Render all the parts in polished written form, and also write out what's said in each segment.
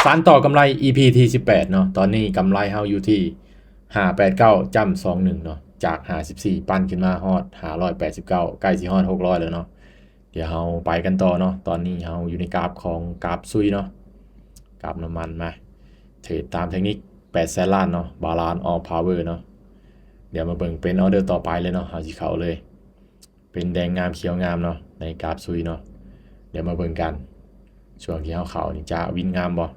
สานต่อกำไร EP ที่18เนาะตอนนี้กำไรเฮาอยู่ที่589จ้ำ21เนาะจาก54ปั้นขึ้นมาฮอด589ใกล้สิฮอด600แล้วเนาะเดี๋ยวเฮาไปกันต่อเนาะตอนนี้เฮาอยู่ในกราฟของกราฟซุยเนาะกราฟน้ำมันมาเทรดตามเทคนิค8แสนล้านเนาะบาลานซ์ออฟพาวเวอร์เนาะเดี๋ยวมาเบิ่งเป็นออเดอร์ต่อไปเลยเนาะเฮาสิเข้าเลยเป็นแดงงามเขียวงามเนาะในกราฟซุยเนาะเดี๋ยวมาเบิ่งกันช่วงที่เฮาเข้านี่จะวินงามบ่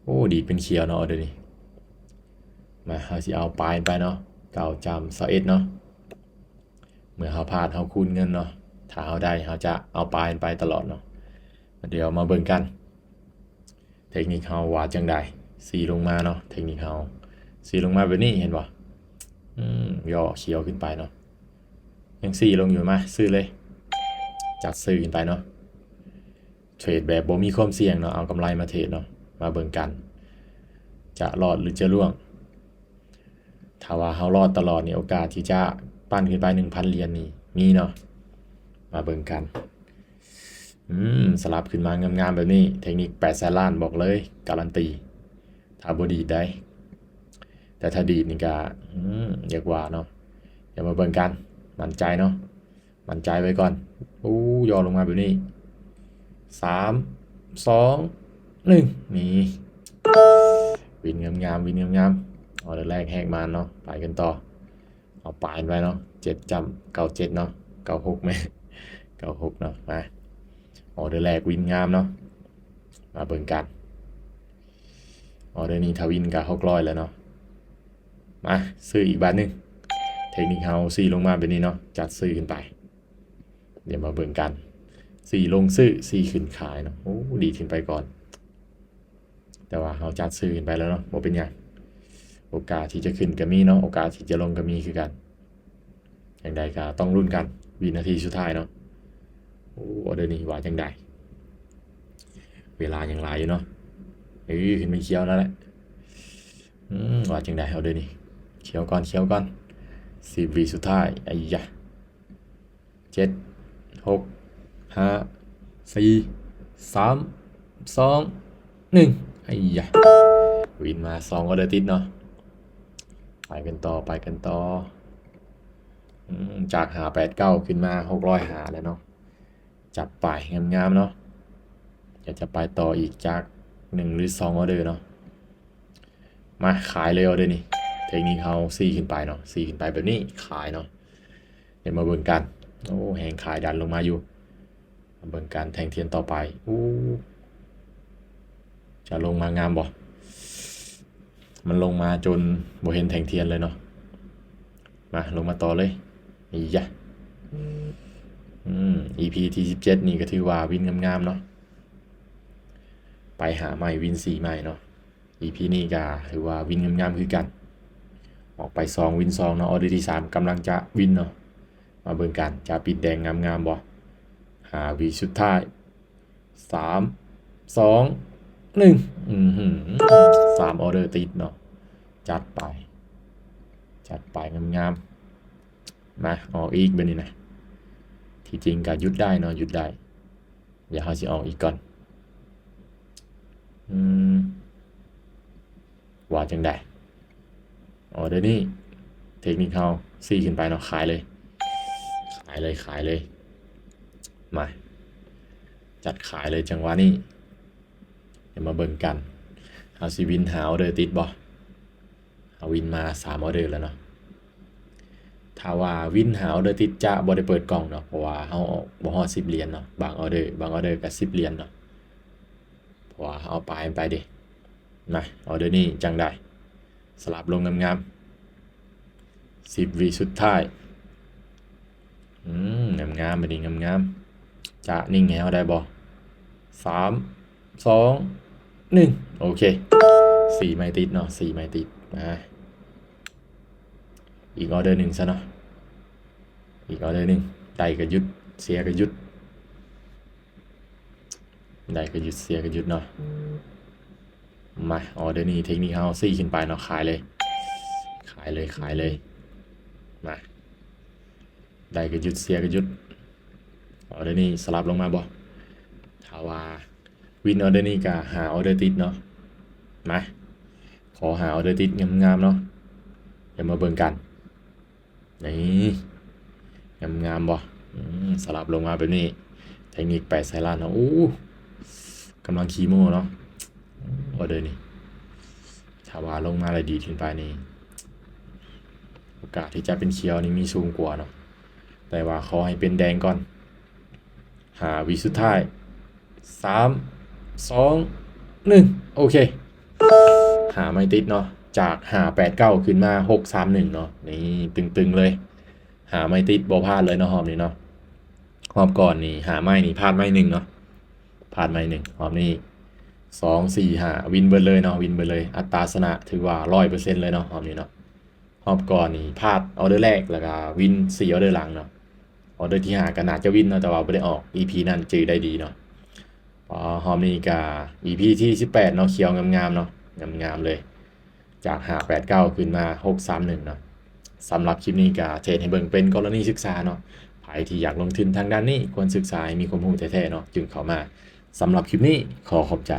โอ้ดีเป็นเขียวเนาะเดี๋ยวนี้มาเฮาสิเอาปลายไปเนาะเก่าจำ21เนาะเมื่อเฮาพลาดเฮาคูณเงินเนาะถ้าเฮาได้เฮาจะเอาปลายไปตลอดเนาะเดี๋ยวมาเบิ่งกันเทคนิคเฮาว่าจังได๋สีลงมาเนาะเทคนิคเฮาสีลงมาแบบนี้เห็นบ่ย่อเขียวขึ้นไปเนาะยังสีลงอยู่มาซื้อเลยจัดซื้อขึ้นไปเนาะเทรดแบบบ่มีความเสี่ยงเนาะเอากำไรมาเทรดเนาะมาเบิ่งกันจะรอดหรือจะร่วงถ้าว่าเฮารอดตลอดนี่โอกาสที่จะปั้นขึ้นไป 1,000 เหรียญนี่มีเนาะมาเบิ่งกันสลับขึ้นมางามๆแบบนี้เทคนิค8แสนล้านบอกเลยการันตีถ้าบ่ดีดได้แต่ถ้าดีดนี่ก็อยากว่าเนาะเดี๋ยวมาเบิ่งกันมั่นใจเนาะมั่นใจไว้ก่อนย่อลงมาแบบนี้3 2 1นี่วินงามๆวินงามๆเอาแรกแหกมาเนาะไปกันต่อเอาปลายไปเนาะ7จำ97เนาะ96แม่96เนาะมาออเดอร์แรกวินงามเนาะมาเบิ่งกันออเดอร์นี้ถ้าวินก็600แล้วเนาะมาซื้ออีกบาทนึงเทคนิคเฮา4ลงมาแบบนี้เนาะจัดซื้อขึ้นไปเดี๋ยวมาเบิ่งกัน4ลงซื้อ4ขึ้นขายเนาะดีขึ้นไปก่อนแต่ว่าเฮาจัดซื้อขึ้นไปแล้วเนาะบ่เป็นหยังโอกาสที่จะขึ้นก็มีเนาะโอกาสที่จะลงก็มีคือกันอย่างใดก็ต้องลุ้นกันวินาทีสุดท้ายเนาะออเดอร์นี้ว่าจังไดเวลายังหลายอยู่เนาะขึ้นไปเขียวแล้วแหละว่าจังไดออเดอร์นี้เขียวก่อน10 วิสุดท้ายไอ้ยะ7 6 5 4 3 2 1ไอ้ยะวินมา2ออเดอร์ติดเนาะไปกันต่อจาก589ขึ้นมา600หาแล้วเนาะจับไปงามๆเนาะจะไปต่ออีกจาก1หรือ2ออเดอร์เนาะมาขายเลยออเดอร์นี้เทคนิคเฮา4ขึ้นไปเนาะ4ขึ้นไปแบบนี้ขายเนาะเดี๋ยวมาเบิ่งกันแหงขายดันลงมาอยู่มาเบิ่งกันแทงเทียนต่อไปจะลงมางามบ่มันลงมาจนบ่เห็นแทงเทียนเลยเนาะมาลงมาต่อเลยอียะEP ที่17นี่ก็ถือว่าวินงามๆเนาะไปหาใหม่วิน4ใหม่เนาะ EP นี้ก็ถือว่าวินงามๆคือกันออกไป2วิน2เนาะออเดอร์ที่3กำลังจะวินเนาะมาเบิ่งกันจะปิดแดงงามๆบ่5วิสุดท้าย3 2 13ออเดอร์ติดเนาะจัดไปงามๆมาออกอีกแบบนี้นะที่จริงก็หยุดได้เนาะหยุดได้เดี๋ยวเฮาสิออกอีกก่อนว่าจังได๋เดี๋ยวนี้เทคนิคเฮา4ขึ้นไปเนาะขายเลยมาจัดขายเลยจังหวะนี้เดี๋ยวมาเบิ่งกันเฮาสิวินหาออเดอร์ติดบ่เฮาวินมา3ออเดอร์แล้วเนาะถ้าว่าวินหาออเดอร์ติดจะบ่ได้เปิดกล่องเนาะเพราะว่าเฮาบ่ฮอด10เหรียญเนาะบางออเดอร์ก็10เหรียญเนาะเพราะว่าเอาไปดิมาออเดอร์นี้จังได้สลับลงงามๆ10วิสุดท้ายงามๆบัดนี้งามๆจะนิ่งให้เฮาได้บ่3 2 1โอเค4ไม่ติดเนาะ4ไม่ติดอีกออเดอร์1ซะเนาะอีกออเดอร์1ได้ก็หยุดเสียก็หยุดได้ก็หยุดเสียก็หยุดเนาะมาออเดอร์นี้เทคนิคเฮา4ขึ้นไปเนาะขายเลยมาได้ก็หยุดเสียก็หยุดออเดอร์นี้สลับลงมาบ่ถ้าว่า วินออเดอร์นี่ก็หาออเดอร์ติดเนาะมาขอหาออเดอร์ติดงามๆเนาะเดี๋ยวมาเบิ่งกันนี่งามๆบ่สลับลงมาแบบนี้เทคนิค8 ไซรัสเนาะกำลังคีโมเนาะออเดอร์นี่ถ้าว่าลงมาอะไรดีขึ้นไปนี่โอกาสที่จะเป็นเขียวนี่มีสูงกว่าเนาะแต่ว่าขอให้เป็นแดงก่อนหาวิสุดท้าย3 2 1โอเคหาไม่ติดเนาะจากหา89ขึ้นมา631เนาะนี่ตึงๆเลยหาไม่ติดบ่พลาดเลยเนาะหอมนี่เนาะหอมก่อนนี่หาไม่นี่พลาดไม่1เนาะพลาดไม่1หอมนี่2 4 5วินเบิดเลยเนาะวินเบิดเลยอัตราชนะถือว่า 100% เลยเนาะหอมนี่เนาะหอมก่อนนี่พลาดออเดอร์แรกแล้วก็วิน4ออเดอร์หลังเนาะออเดอร์ที่5ก็น่าจะวินเนาะแต่ว่าบ่ได้ออก EP นั้นจื้อได้ดีเนาะหอมนี่ก็ EP ที่18เนาะเขียวงามๆเนาะงามๆเลยจาก589ขึ้นมา631เนาะสำหรับคลิปนี้ก็เทรดให้เบิ่งเป็นกรณีศึกษาเนาะใครที่อยากลงทุนทางด้านนี้ควรศึกษาให้มีความรู้แท้ๆเนาะจึงเข้ามาสำหรับคลิปนี้ขอขอบใจ